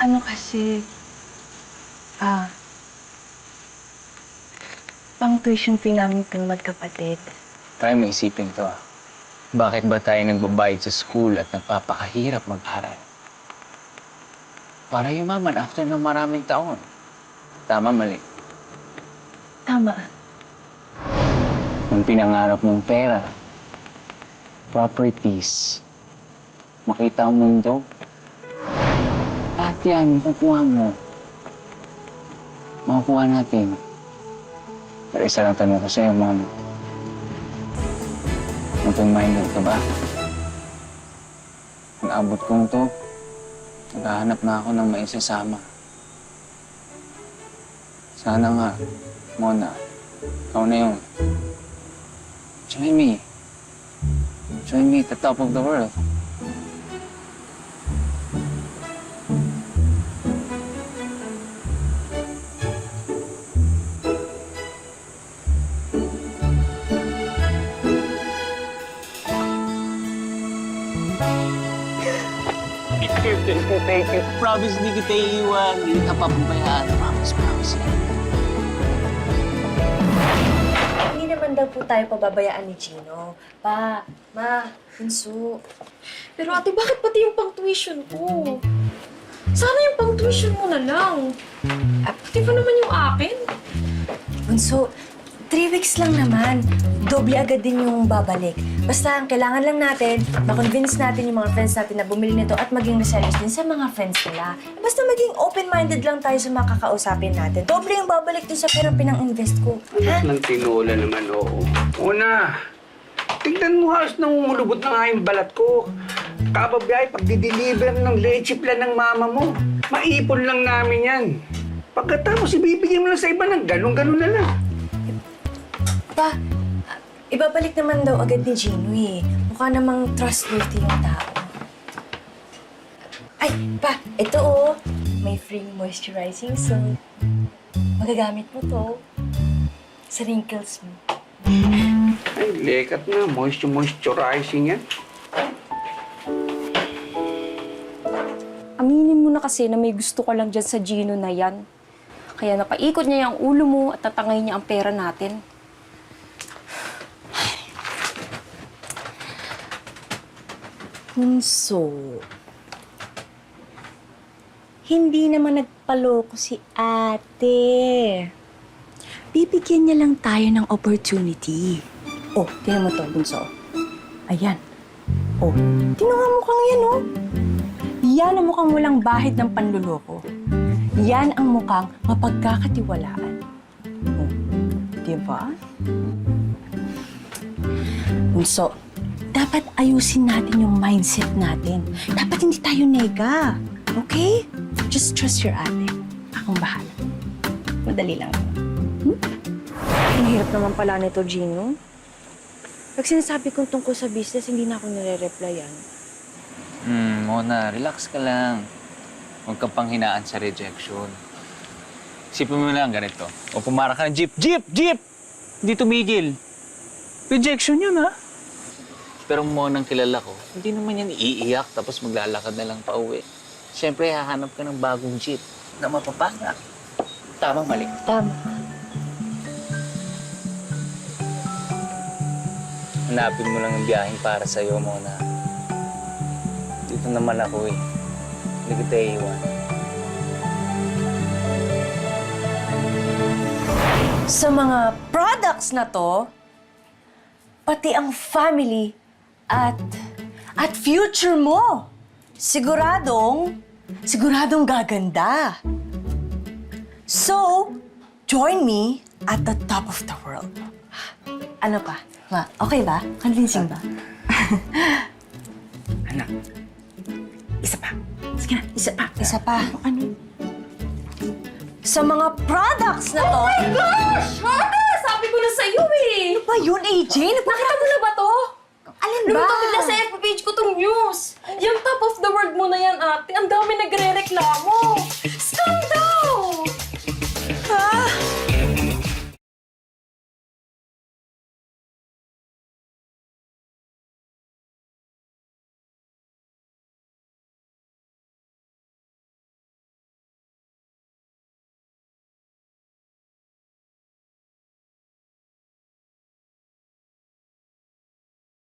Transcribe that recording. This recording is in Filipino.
Ano kasi, pang tuition fee namin itong magkapatid. Try mo isipin to. Bakit ba tayo nagbabayad sa school at nagpapakahirap mag-aral? Para yumaman after ng maraming taon. Tama, mali. Tama. Yung pinangarap mong pera, properties, makita ang mundo, lahat yan, makukuha mo. Makukuha natin. Pero isa lang tanong ko sa'yo, Mom. Open-minded ka ba? Ang abot kong to, naghahanap na ako ng maisasama. Sana nga, Mona, ikaw na yun. Join me. Join me at the top of the world. Thank you. Promise, hindi kita iiwan. Hindi ka papabayaan. Promise. Hindi naman daw po tayo pababayaan ni Gino. Pa, Ma, Bunso. Pero ate, bakit pati yung pang-tuition ko? Sana yung pang-tuition mo na lang. Pati pa naman yung akin. Bunso, 3 weeks lang naman. Doble agad din yung babalik. Basta ang kailangan lang natin, ma-convince natin yung mga friends natin na bumili nito at maging resellers din sa mga friends nila. Basta maging open-minded lang tayo sa mga kakausapin natin. Doble yung babalik din sa perang pinang-invest ko. Ha? Nang tinola naman, oo. Una, tignan mo halos nangungulubot na nga yung balat ko. Kababiyay, pagdi-deliver ng leche plan ng mama mo, maipon lang namin yan. Pagkatapos, ibibigay mo lang sa iba ng ganun-ganun na lang. Pa, ibabalik naman daw agad ni Gino eh. Mukha namang trustworthy yung tao. Ay, pa, ito oh. May free moisturizing soap. Magagamit mo to sa wrinkles mo. Ay, lekat na. Moisturizing yan. Aminin mo na kasi na may gusto ka lang dyan sa Gino na yan. Kaya napaikot niya yung ulo mo at tatangay niya ang pera natin. Bunso, hindi naman nagpaloko si ate. Bibigyan niya lang tayo ng opportunity. Oh, tingnan mo to, Bunso. Ayan. Oh, tingnan nga mukhang yan, oh. Yan ang mukhang walang bahid ng panluloko. Yan ang mukhang mapagkakatiwalaan. Oh, di ba? Bunso, dapat ayusin natin yung mindset natin. Dapat hindi tayo nega. Okay? Just trust your ate. Akong bahala. Madali lang. Ang hirap naman pala nito, Gino. Pag sinasabi kong tungkol sa business, hindi na ako nire-replyan. Mona, relax ka lang. Huwag kang panghinaan sa rejection. Isipin mo lang ganito. O pumara ka ng jeep. Jeep! Hindi tumigil. Rejection yun, ha? Pero Monang kilala ko, hindi naman yan iiyak tapos maglalakad na lang pa uwi. Siyempre, hahanap ka ng bagong jeep na mapapanga. Tama, mali. Tama. Hanapin mo lang ang biyaheng para sa'yo, Mona. Dito naman ako eh. Hindi kita iiwan. Sa mga products na to, pati ang family at future mo, siguradong gaganda. So, join me at the top of the world. Ano pa? Ma, okay ba? Convincing ba? Anak, isa pa. Sige na, isa pa. Ano? Sa mga products na to... Oh my gosh! Ate! Sabi ko na sa'yo eh! Ano ba yun, AJ? Nakita mo na ba to? Alin ba? Lumitaw bigla sa FB page ko tong news. Yung top of the world mo na yan, ate. Ang dami nagre-reklamo.